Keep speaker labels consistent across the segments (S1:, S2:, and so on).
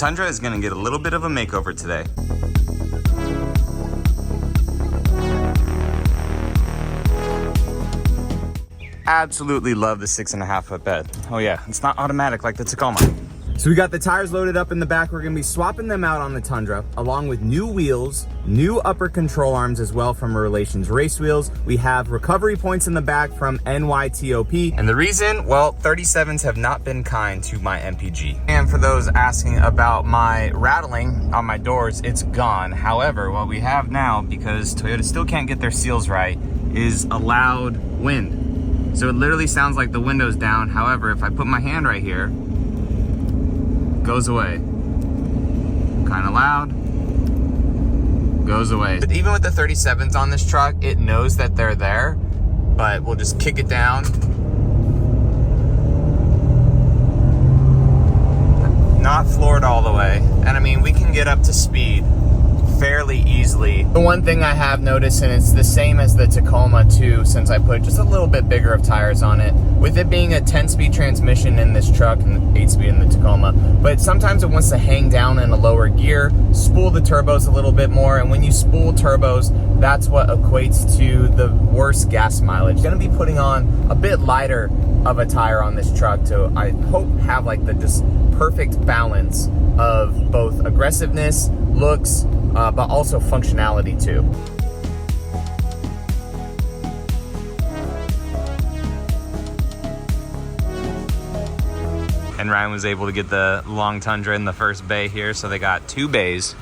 S1: Tundra is gonna get a little bit of a makeover today. Absolutely love the 6.5 foot bed. Oh yeah, it's not automatic like the Tacoma. So we got the tires loaded up in the back. We're gonna be swapping them out on the Tundra, along with new wheels, new upper control arms as well from Relations Race Wheels. We have recovery points in the back from NYTOP. And the reason, well, 37s have not been kind to my MPG. And for those asking about my rattling on my doors, it's gone. However, what we have now, because Toyota still can't get their seals right, is a loud wind. So it literally sounds like the window's down. However, if I put my hand right here, goes away. Kind of loud, goes away. But even with the 37s on this truck, it knows that they're there, but we'll just kick it down. Not floored all the way. And I mean, we can get up to speed fairly easily. The one thing I have noticed, and it's the same as the Tacoma too, since I put just a little bit bigger of tires on it, with it being a 10-speed transmission in this truck and 8-speed in the Tacoma, but sometimes it wants to hang down in a lower gear, spool the turbos a little bit more, and when you spool turbos, that's what equates to the worst gas mileage. Gonna be putting on a bit lighter of a tire on this truck to, I hope, have like the just perfect balance of both aggressiveness, looks, but also functionality too. And Ryan was able to get the long Tundra in the first bay here, so they got 2 bays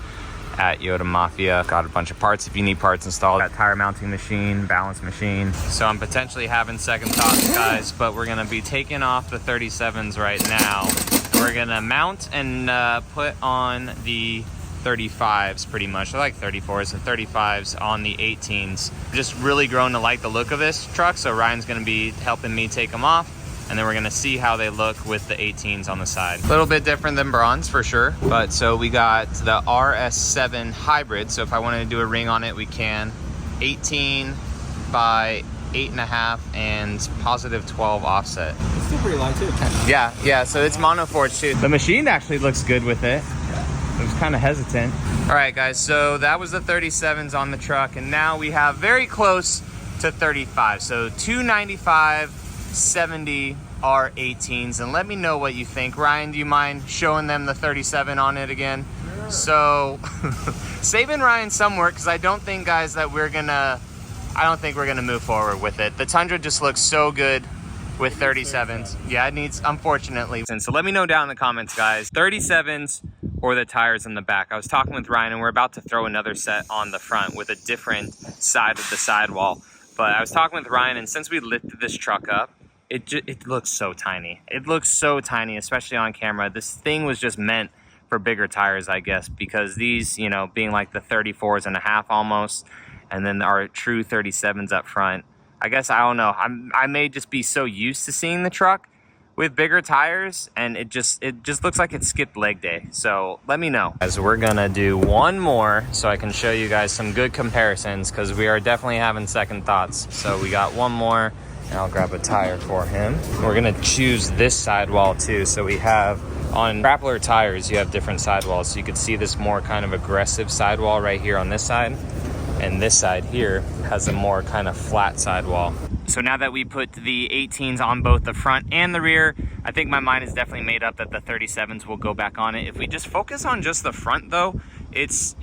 S1: at Yoda Mafia. Got a bunch of parts if you need parts installed. Got tire mounting machine, balance machine. So I'm potentially having second thoughts, guys, but we're gonna be taking off the 37s right now. We're gonna mount and put on the 35s pretty much. I like 34s and 35s on the 18s. Just really grown to like the look of this truck, so Ryan's gonna be helping me take them off, and then we're gonna see how they look with the 18s on the side. A little bit different than bronze for sure, but so we got the RS7 hybrid, so if I wanted to do a ring on it, we can. 18 by 8.5 and positive 12 offset.
S2: It's still pretty light too.
S1: Yeah, so it's monoforged too. The machine actually looks good with it. I was kind of hesitant. All right, guys, so that was the 37s on the truck, and now we have very close to 35. So 295, 70 are 18s, and let me know what you think. Ryan, do you mind showing them the 37 on it again? Sure. So saving Ryan some work, because I don't think, guys, that we're gonna move forward with it. The Tundra just looks so good with 37s. Yeah, it needs, unfortunately. And so let me know down in the comments, guys, 37s or the tires in the back. I was talking with Ryan, and we're about to throw another set on the front with a different side of the sidewall. But I was talking with Ryan, and since we lifted this truck up, it looks so tiny. It looks so tiny, especially on camera. This thing was just meant for bigger tires, I guess, because these, you know, being like the 34s and a half almost, and then our true 37s up front. I guess, I don't know, I may just be so used to seeing the truck with bigger tires, and it just looks like it skipped leg day. So let me know. As we're gonna do one more so I can show you guys some good comparisons, because we are definitely having second thoughts. So we got one more, and I'll grab a tire for him. We're gonna choose this sidewall too. So we have, on Grappler tires, you have different sidewalls. So you could see this more kind of aggressive sidewall right here on this side, and this side here has a more kind of flat sidewall. So now that we put the 18s on both the front and the rear, I think my mind is definitely made up that the 37s will go back on it. If we just focus on just the front though, it's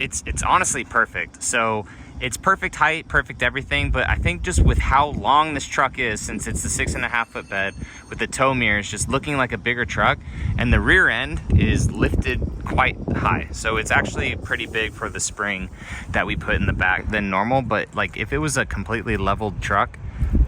S1: honestly perfect. So it's perfect height, perfect everything, but I think just with how long this truck is, since it's the 6.5 foot bed with the tow mirrors just looking like a bigger truck, and the rear end is lifted quite high. So it's actually pretty big for the spring that we put in the back than normal. But like, if it was a completely leveled truck,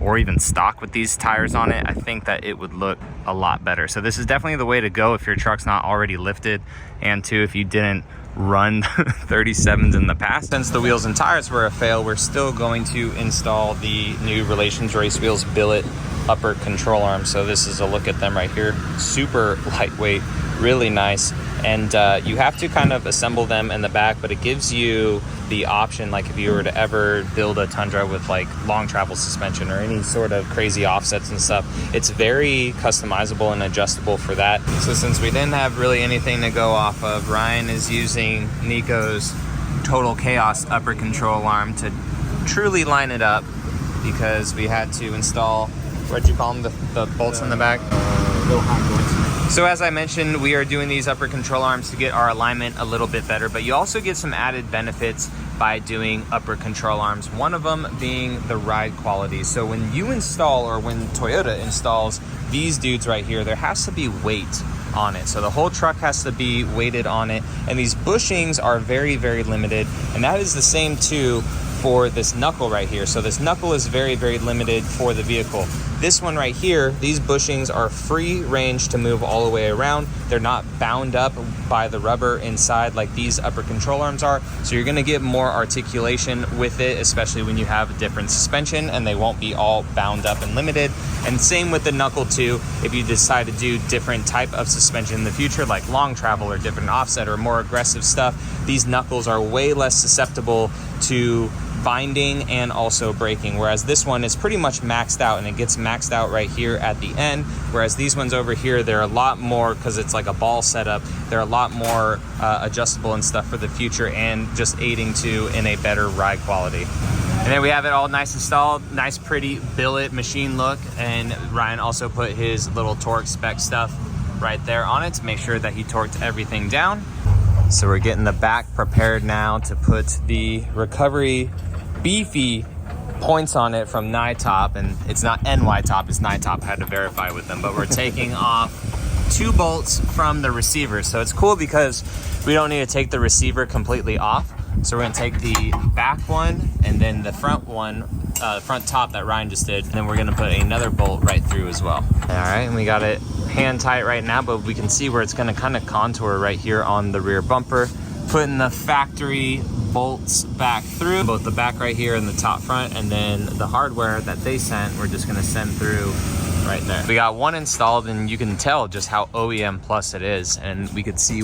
S1: or even stock with these tires on it, I think that it would look a lot better. So this is definitely the way to go if your truck's not already lifted, and two, if you didn't run 37s in the past. Since the wheels and tires were a fail, we're still going to install the new Relations Race Wheels billet upper control arm. So this is a look at them right here. Super lightweight, really nice. And you have to kind of assemble them in the back, but it gives you the option, like if you were to ever build a Tundra with like long travel suspension or any sort of crazy offsets and stuff, it's very customizable. customizable and adjustable for that. So since we didn't have really anything to go off of, Ryan is using Nico's Total Chaos upper control arm to truly line it up, because we had to install, what'd you call them, the bolts in the back?
S2: Little high bolts.
S1: So as I mentioned, we are doing these upper control arms to get our alignment a little bit better, but you also get some added benefits by doing upper control arms. One of them being the ride quality. So when you install, or when Toyota installs these dudes right here, there has to be weight on it. So the whole truck has to be weighted on it, and these bushings are very, very limited, and that is the same too for this knuckle right here. So this knuckle is very, very limited for the vehicle. This one right here, these bushings are free range to move all the way around. They're not bound up by the rubber inside like these upper control arms are. So you're gonna get more articulation with it, especially when you have a different suspension, and they won't be all bound up and limited. And same with the knuckle too. If you decide to do different type of suspension in the future, like long travel or different offset or more aggressive stuff, these knuckles are way less susceptible to binding and also braking, whereas this one is pretty much maxed out, and it gets maxed out right here at the end, whereas these ones over here, they're a lot more, because it's like a ball setup, they're a lot more adjustable and stuff for the future, and just aiding to in a better ride quality. And then we have it all nice installed, nice pretty billet machine look, and Ryan also put his little torque spec stuff right there on it to make sure that he torqued everything down. So we're getting the back prepared now to put the recovery beefy points on it from NYTOP, and it's not NYTOP, it's NYTOP. I had to verify with them, but we're taking off 2 bolts from the receiver. So it's cool because we don't need to take the receiver completely off. So we're gonna take the back one and then the front one, front top that Ryan just did, and then we're gonna put another bolt right through as well. All right, and we got it hand tight right now, but we can see where it's gonna kind of contour right here on the rear bumper. Putting the factory bolts back through, both the back right here and the top front, and then the hardware that they sent, we're just gonna send through right there. We got one installed, and you can tell just how OEM plus it is, and we could see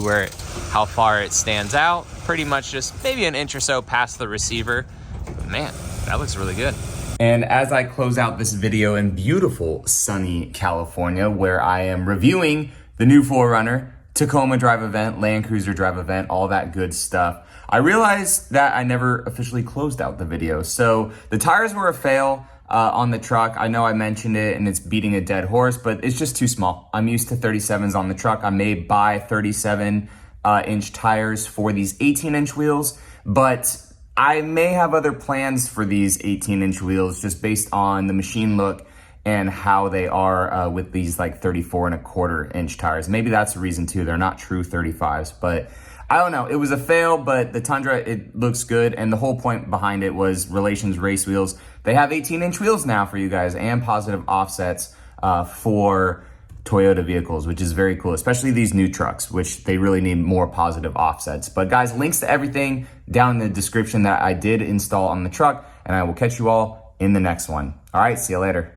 S1: how far it stands out. Pretty much just maybe an inch or so past the receiver. But man, that looks really good. And as I close out this video in beautiful sunny California, where I am reviewing the new 4Runner, Tacoma drive event, Land Cruiser drive event, all that good stuff, I realized that I never officially closed out the video. So the tires were a fail on the truck. I know I mentioned it and it's beating a dead horse, but it's just too small. I'm used to 37s on the truck. I may buy 37-inch tires for these 18-inch wheels, but I may have other plans for these 18-inch wheels just based on the machine look and how they are with these like 34.25-inch tires. Maybe that's the reason too. They're not true 35s, but I don't know. It was a fail, but the Tundra, it looks good. And the whole point behind it was Relations race wheels. They have 18-inch wheels now for you guys, and positive offsets for Toyota vehicles, which is very cool, especially these new trucks, which they really need more positive offsets. But guys, links to everything down in the description that I did install on the truck, and I will catch you all in the next one. All right, see you later.